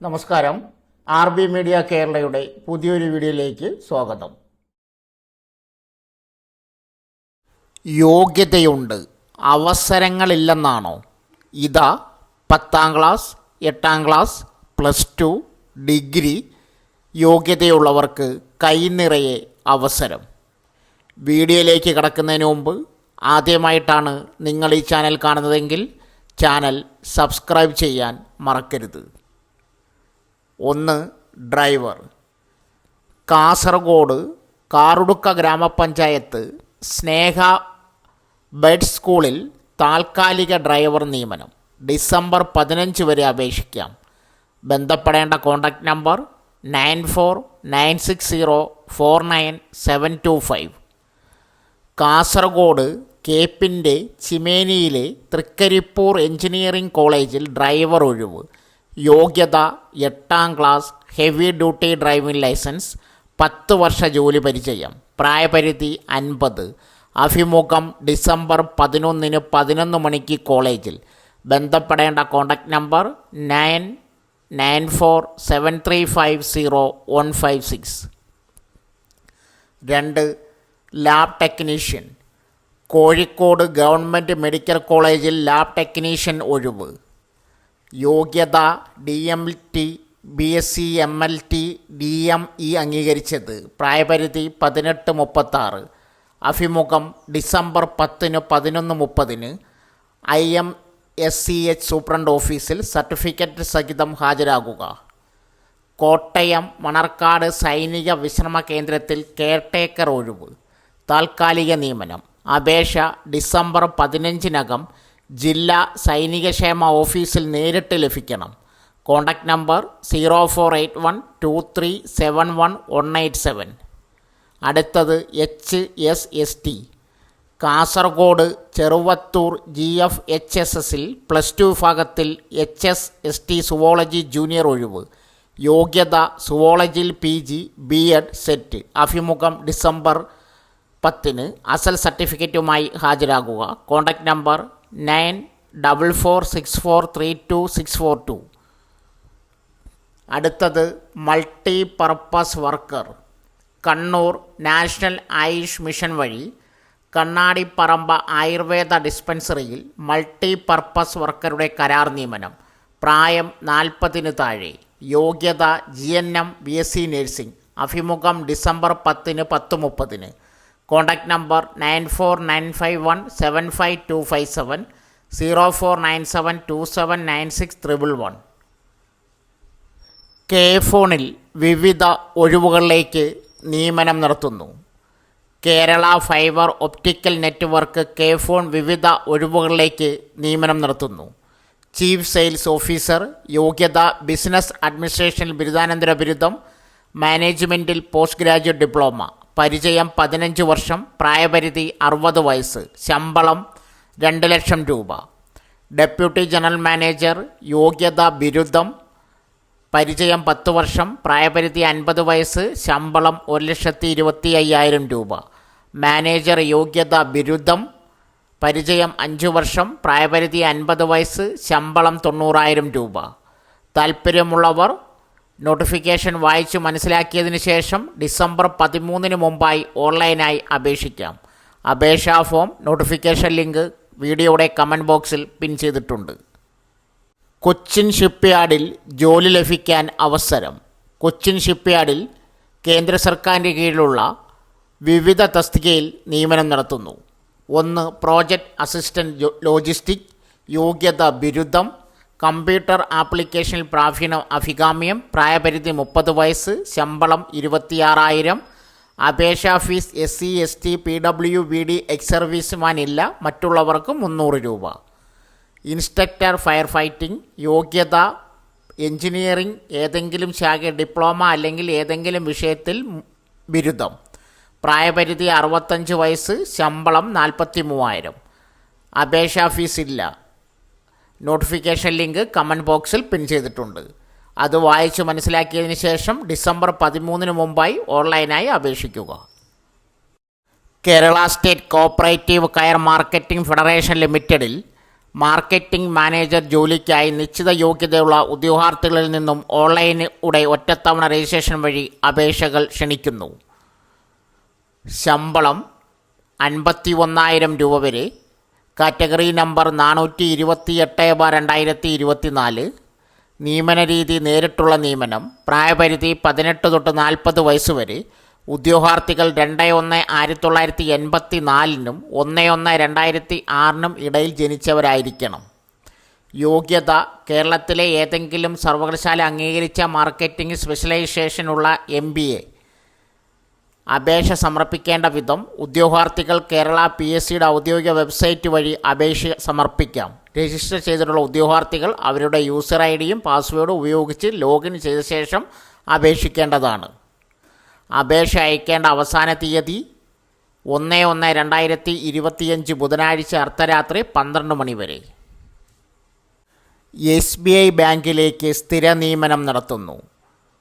നമസ്കാരം. RB media കേരളയുടെ പുതിയൊരു വീഡിയോയിലേക്ക് സ്വാഗതം. യോഗ്യതയുണ്ട്, അവസരങ്ങളില്ലെന്നാണോ? ഇതാ 10ാം ക്ലാസ്, 8ാം ക്ലാസ്, +2, ഡിഗ്രി യോഗ്യതയുള്ളവർക്ക് കൈനിറയെ അവസരം. വീഡിയോയിലേക്ക് കടക്കുന്നതിന് മുമ്പ് ആദ്യമായിട്ടാണ് നിങ്ങൾ ഈ ചാനൽ കാണുന്നതെങ്കിൽ ചാനൽ സബ്സ്ക്രൈബ് ചെയ്യാൻ മറക്കരുത്. 1. ഡ്രൈവർ. കാസർഗോഡ് കാറുടുക്ക ഗ്രാമപഞ്ചായത്ത് സ്നേഹ ബെഡ് സ്കൂളിൽ താൽക്കാലിക ഡ്രൈവർ നിയമനം. ഡിസംബർ 15 വരെ അപേക്ഷിക്കാം. ബന്ധപ്പെടേണ്ട കോൺടാക്റ്റ് നമ്പർ 9496049725. കാസർഗോഡ് കേപ്പിൻ്റെ ചിമേനിയിലെ തൃക്കരിപ്പൂർ എഞ്ചിനീയറിംഗ് കോളേജിൽ ഡ്രൈവർ ഒഴിവ്. യോഗ്യത 8ാം class, heavy duty driving licence, 10 വർഷ ജോലി പരിചയം. പ്രായപരിധി 50. അഭിമുഖം ഡിസംബർ 11 11 മണിക്ക് കോളേജിൽ. ബന്ധപ്പെടേണ്ട contact number 9947350156. 2. Lab technician. Kozhikode government medical കോളേജിൽ ലാബ് ടെക്നീഷ്യൻ ഒഴിവ്. യോഗ്യത DMT, BSc, MLT, DME അംഗീകരിച്ചത്. പ്രായപരിധി 18-36. അഭിമുഖം ഡിസംബർ 10 11:30 IMSCH സൂപ്രണ്ട് ഓഫീസിൽ സർട്ടിഫിക്കറ്റ് സഹിതം ഹാജരാകുക. കോട്ടയം മണർക്കാട് സൈനിക വിശ്രമ കേന്ദ്രത്തിൽ കെയർടേക്കർ ഒഴിവ്. താൽക്കാലിക നിയമനം. അപേക്ഷ ഡിസംബർ 15 ജില്ലാ സൈനികക്ഷേമ ഓഫീസിൽ നേരിട്ട് ലഭിക്കണം. കോൺടാക്റ്റ് നമ്പർ 04812371 അടുത്തത് HSST. കാസർഗോഡ് ചെറുവത്തൂർ GFHSSൽ +2 വിഭാഗത്തിൽ HSST സുവോളജി ജൂനിയർ ഒഴിവ്. യോഗ്യത സുവോളജിയിൽ PG, B.Ed, സെറ്റ്. അഭിമുഖം ഡിസംബർ 10. അസൽ സർട്ടിഫിക്കറ്റുമായി ഹാജരാകുക. Contact number 9446432642. അടുത്തത് multi purpose worker. Kannur national Ayush mission വഴി കണ്ണാടിപ്പറമ്പ ആയുർവേദ ഡിസ്പെൻസറിയിൽ മൾട്ടി പർപ്പസ് വർക്കറുടെ കരാർ നിയമനം. പ്രായം 40 താഴെ. യോഗ്യത GNM, BSc നഴ്സിംഗ്. അഭിമുഖം ഡിസംബർ 10 10:30. Contact number 9495175257 0497279611. KFOണിൽ വിവിധ ഒഴിവുകളിലേക്ക് നിയമനം നടത്തുന്നു. കേരള ഫൈബർ ഒപ്റ്റിക്കൽ നെറ്റ്വർക്ക് KFOൺ വിവിധ ഒഴിവുകളിലേക്ക് നിയമനം നടത്തുന്നു. Chief sales officer. യോഗ്യത ബിസിനസ് അഡ്മിനിസ്ട്രേഷനിൽ ബിരുദാനന്തര ബിരുദം, മാനേജ്മെൻറ്റിൽ പോസ്റ്റ് ഗ്രാജുവേറ്റ് ഡിപ്ലോമ. പരിചയം 15 വർഷം. പ്രായപരിധി 60 വയസ്സ്. ശമ്പളം 2 ലക്ഷം രൂപ. Deputy general manager. യോഗ്യത ബിരുദം. പരിചയം 10 വർഷം. പ്രായപരിധി 50 വയസ്സ്. ശമ്പളം 1,25,000 രൂപ. മാനേജർ. യോഗ്യത ബിരുദം. പരിചയം 5 വർഷം. പ്രായപരിധി 50 വയസ്സ്. ശമ്പളം 90,000 രൂപ. താൽപ്പര്യമുള്ളവർ നോട്ടിഫിക്കേഷൻ വായിച്ചു മനസ്സിലാക്കിയതിന് ശേഷം ഡിസംബർ 13 മുമ്പായി ഓൺലൈനായി അപേക്ഷിക്കാം. അപേക്ഷാ ഫോം, നോട്ടിഫിക്കേഷൻ ലിങ്ക് വീഡിയോയുടെ കമൻറ്റ് ബോക്സിൽ പിൻ ചെയ്തിട്ടുണ്ട്. കൊച്ചിൻ ഷിപ്പ്യാർഡിൽ ജോലി ലഭിക്കാൻ അവസരം. കൊച്ചിൻ ഷിപ്പ്യാർഡിൽ കേന്ദ്ര സർക്കാരിൻ്റെ കീഴിലുള്ള വിവിധ തസ്തികയിൽ നിയമനം നടത്തുന്നു. 1. Project assistant logistic. യോഗ്യത ബിരുദം. കമ്പ്യൂട്ടർ ആപ്ലിക്കേഷനിൽ പ്രാവീണ്യം അഭികാമ്യം. പ്രായപരിധി 30 വയസ്സ്. ശമ്പളം 26,000. അപേക്ഷാ fees SC, ST, PWBD ex serviceman ഇല്ല, മറ്റുള്ളവർക്ക് 300 രൂപ. Instructor fire fighting. യോഗ്യത എഞ്ചിനീയറിംഗ് ഏതെങ്കിലും ശാഖ ഡിപ്ലോമ അല്ലെങ്കിൽ ഏതെങ്കിലും വിഷയത്തിൽ ബിരുദം. പ്രായപരിധി 65 വയസ്സ്. ശമ്പളം 43,000. അപേക്ഷാ ഫീസ് ഇല്ല. നോട്ടിഫിക്കേഷൻ ലിങ്ക് കമൻറ്റ് ബോക്സിൽ പിൻ ചെയ്തിട്ടുണ്ട്. അത് വായിച്ച് മനസ്സിലാക്കിയതിന് ശേഷം ഡിസംബർ 13 മുമ്പായി ഓൺലൈനായി അപേക്ഷിക്കുക. Kerala state cooperative coir marketing federation ലിമിറ്റഡിൽ മാർക്കറ്റിംഗ് മാനേജർ ജോലിക്കായി നിശ്ചിത യോഗ്യതയുള്ള ഉദ്യോഗാർത്ഥികളിൽ നിന്നും ഓൺലൈനിലൂടെ ഒറ്റത്തവണ രജിസ്ട്രേഷൻ വഴി അപേക്ഷകൾ ക്ഷണിക്കുന്നു. ശമ്പളം 51,000 രൂപ വരെ. Category number 428/2024. നിയമന രീതി നേരിട്ടുള്ള നിയമനം. പ്രായപരിധി 18 തൊട്ട് 40 വയസ്സ് വരെ. ഉദ്യോഗാർത്ഥികൾ 2/1/1984 1/1/2006 ഇടയിൽ ജനിച്ചവരായിരിക്കണം. യോഗ്യത: കേരളത്തിലെ ഏതെങ്കിലും സർവകലാശാല അംഗീകരിച്ച മാർക്കറ്റിംഗ് സ്പെഷ്യലൈസേഷനുള്ള MBA. അപേക്ഷ സമർപ്പിക്കേണ്ട വിധം: ഉദ്യോഗാർത്ഥികൾ കേരള PSCയുടെ ഔദ്യോഗിക വെബ്സൈറ്റ് വഴി അപേക്ഷ സമർപ്പിക്കാം. രജിസ്റ്റർ ചെയ്തിട്ടുള്ള ഉദ്യോഗാർത്ഥികൾ അവരുടെ യൂസർ ID-യും പാസ്വേഡും ഉപയോഗിച്ച് ലോഗിൻ ചെയ്ത ശേഷം അപേക്ഷിക്കേണ്ടതാണ്. അപേക്ഷ അയക്കേണ്ട അവസാന തീയതി 1/1/2025 ബുധനാഴ്ച അർദ്ധരാത്രി 12 മണി വരെ. SBI ബാങ്കിലേക്ക് സ്ഥിര നിയമനം നടത്തുന്നു.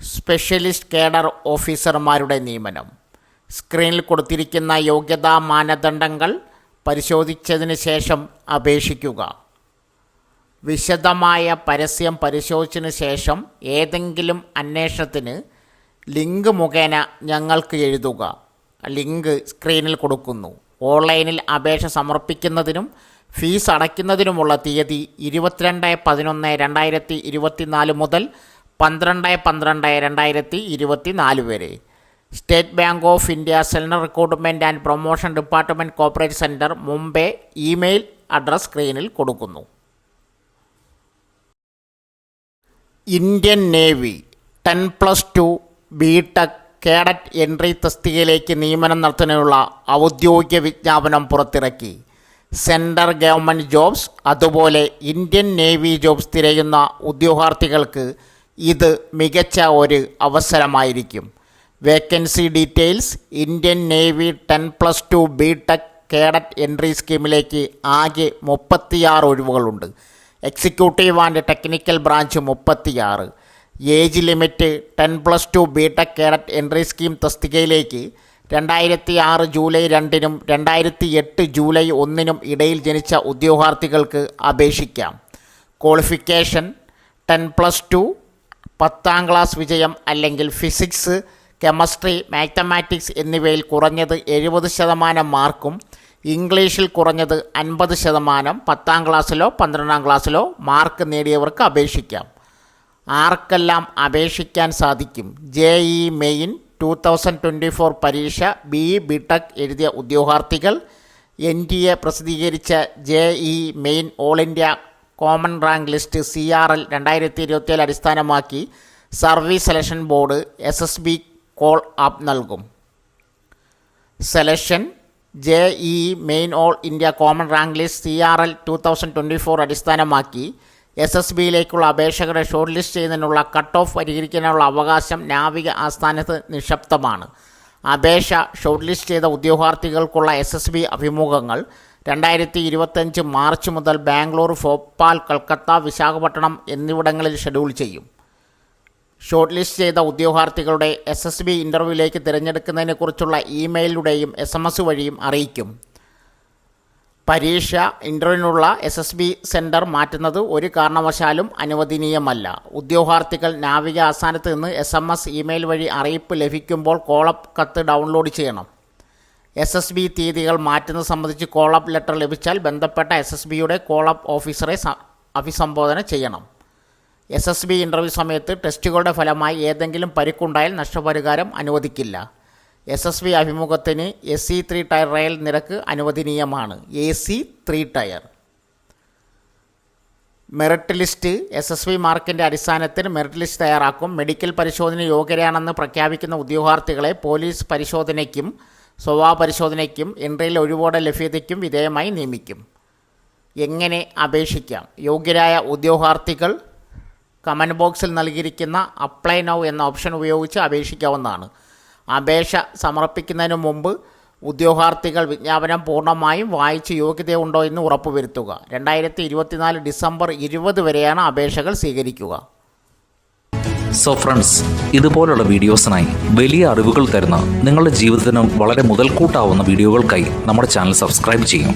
സ്പെഷ്യലിസ്റ്റ് കേഡർ ഓഫീസർമാരുടെ നിയമനം. സ്ക്രീനിൽ കൊടുത്തിരിക്കുന്ന യോഗ്യതാ മാനദണ്ഡങ്ങൾ പരിശോധിച്ചതിന് ശേഷം അപേക്ഷിക്കുക. വിശദമായ പരസ്യം പരിശോധിച്ചതിന് ശേഷം ഏതെങ്കിലും അന്വേഷണത്തിന് ലിങ്ക് മുഖേന ഞങ്ങൾക്ക് എഴുതുക. ലിങ്ക് സ്ക്രീനിൽ കൊടുക്കുന്നു. ഓൺലൈനിൽ അപേക്ഷ സമർപ്പിക്കുന്നതിനും ഫീസ് അടയ്ക്കുന്നതിനുമുള്ള തീയതി 22/11/2024 മുതൽ 12/12/2024 വരെ. State bank of India self recruitment and promotion department corporate centre, Mumbai. Email address സ്ക്രീനിൽ കൊടുക്കുന്നു. Indian navy 10+2 BTech cadet entry തസ്തികയിലേക്ക് നിയമനം നടത്തുന്നതിനുള്ള ഔദ്യോഗിക വിജ്ഞാപനം പുറത്തിറക്കി. സെൻട്രൽ ഗവൺമെൻറ് ജോബ്സ് അതുപോലെ ഇന്ത്യൻ നേവി ജോബ്സ് തിരയുന്ന ഉദ്യോഗാർത്ഥികൾക്ക് ഇത് മികച്ച ഒരു അവസരമായിരിക്കും. Vacancy details: Indian navy 10+2 BTech cadet entry സ്കീമിലേക്ക് ആകെ 36 ഒഴിവുകളുണ്ട്. Executive and technical branch 36. Age limit: 10+2 BTech cadet entry scheme തസ്തികയിലേക്ക് 2006 ജൂലൈ 2-നും 2008 ജൂലൈ 1-നും ഇടയിൽ ജനിച്ച ഉദ്യോഗാർത്ഥികൾക്ക് അപേക്ഷിക്കാം. ക്വാളിഫിക്കേഷൻ: 10+2, 10ാം ക്ലാസ് വിജയം അല്ലെങ്കിൽ ഫിസിക്സ്, കെമിസ്ട്രി, മാത്തമാറ്റിക്സ് എന്നിവയിൽ കുറഞ്ഞത് 70% മാർക്കും ഇംഗ്ലീഷിൽ കുറഞ്ഞത് 50%, 10ാം ക്ലാസ്സിലോ 12ാം ക്ലാസ്സിലോ മാർക്ക് നേടിയവർക്ക് അപേക്ഷിക്കാം. ആർക്കെല്ലാം അപേക്ഷിക്കാൻ സാധിക്കും? JEE മെയിൻ 2024 പരീക്ഷ BE BTech എഴുതിയ ഉദ്യോഗാർത്ഥികൾ, NTA പ്രസിദ്ധീകരിച്ച JEE main all India common rank list CRL 2027 അടിസ്ഥാനമാക്കി service selection board SSB call up നൽകും. Selection: JEE main all India common rank list CRL 2024 അടിസ്ഥാനമാക്കി SSBയിലേക്കുള്ള അപേക്ഷകരെ ഷോർട്ട് ലിസ്റ്റ് ചെയ്യുന്നതിനുള്ള കട്ട് ഓഫ് പരിഹരിക്കാനുള്ള അവകാശം നാവിക ആസ്ഥാനത്ത് നിക്ഷിപ്തമാണ്. അപേക്ഷ ഷോർട്ട് ലിസ്റ്റ് ചെയ്ത ഉദ്യോഗാർത്ഥികൾക്കുള്ള SSB അഭിമുഖങ്ങൾ 2025 മാർച്ച് മുതൽ ബാംഗ്ലൂർ, ഭോപ്പാൽ, കൽക്കത്ത, വിശാഖപട്ടണം എന്നിവിടങ്ങളിൽ ഷെഡ്യൂൾ ചെയ്യും. ഷോർട്ട് ലിസ്റ്റ് ചെയ്ത ഉദ്യോഗാർത്ഥികളുടെ SSB ഇൻ്റർവ്യൂവിലേക്ക് തിരഞ്ഞെടുക്കുന്നതിനെക്കുറിച്ചുള്ള ഇമെയിലൂടെയും SMS വഴിയും അറിയിക്കും. പരീക്ഷ ഇൻ്റർവ്യൂവിനുള്ള SSB സെൻറ്റർ മാറ്റുന്നത് ഒരു കാരണവശാലും അനുവദനീയമല്ല. ഉദ്യോഗാർത്ഥികൾ നാവിക ആസ്ഥാനത്ത് നിന്ന് SMS, ഇമെയിൽ വഴി അറിയിപ്പ് ലഭിക്കുമ്പോൾ കോളപ്പ് കത്ത് ഡൗൺലോഡ് ചെയ്യണം. SSB തീയതികൾ മാറ്റുന്നത് സംബന്ധിച്ച് കോളപ്പ് ലെറ്റർ ലഭിച്ചാൽ ബന്ധപ്പെട്ട SSBയുടെ കോളപ്പ് ഓഫീസറെ അഭിസംബോധന ചെയ്യണം. SSB ഇൻ്റർവ്യൂ സമയത്ത് ടെസ്റ്റുകളുടെ ഫലമായി ഏതെങ്കിലും പരിക്കുണ്ടായാൽ നഷ്ടപരിഹാരം അനുവദിക്കില്ല. SSB അഭിമുഖത്തിന് SE3 ടയർ റെയിൽ നിരക്ക് അനുവദനീയമാണ്. AC3 tyre. Merit list: SSB മാർക്കിൻ്റെ അടിസ്ഥാനത്തിൽ മെറിറ്റ് ലിസ്റ്റ് തയ്യാറാക്കും. മെഡിക്കൽ പരിശോധന യോഗ്യരാണെന്ന് പ്രഖ്യാപിക്കുന്ന ഉദ്യോഗാർത്ഥികളെ പോലീസ് പരിശോധനയ്ക്കും സ്വഭാവ പരിശോധനയ്ക്കും എൻട്രിയിൽ ഒഴിവോടെ ലഭ്യതയ്ക്കും വിധേയമായി നിയമിക്കും. എങ്ങനെ അപേക്ഷിക്കാം? യോഗ്യരായ ഉദ്യോഗാർത്ഥികൾ കമൻറ്റ് ബോക്സിൽ നൽകിയിരിക്കുന്ന അപ്ലൈ നൗ എന്ന ഓപ്ഷൻ ഉപയോഗിച്ച് അപേക്ഷിക്കാവുന്നതാണ്. അപേക്ഷ സമർപ്പിക്കുന്നതിന് മുമ്പ് ഉദ്യോഗാർത്ഥികൾ വിജ്ഞാപനം പൂർണ്ണമായും വായിച്ച് യോഗ്യതയുണ്ടോ എന്ന് ഉറപ്പുവരുത്തുക. 2024 ഡിസംബർ 20 വരെയാണ് അപേക്ഷകൾ സ്വീകരിക്കുക. സോ ഫ്രണ്ട്സ്, ഇതുപോലുള്ള വീഡിയോസിനായി വലിയ അറിവുകൾ തരുന്ന നിങ്ങളുടെ ജീവിതത്തിന് വളരെ മുതൽക്കൂട്ടാവുന്ന വീഡിയോകൾക്കായി നമ്മുടെ ചാനൽ സബ്സ്ക്രൈബ് ചെയ്യും.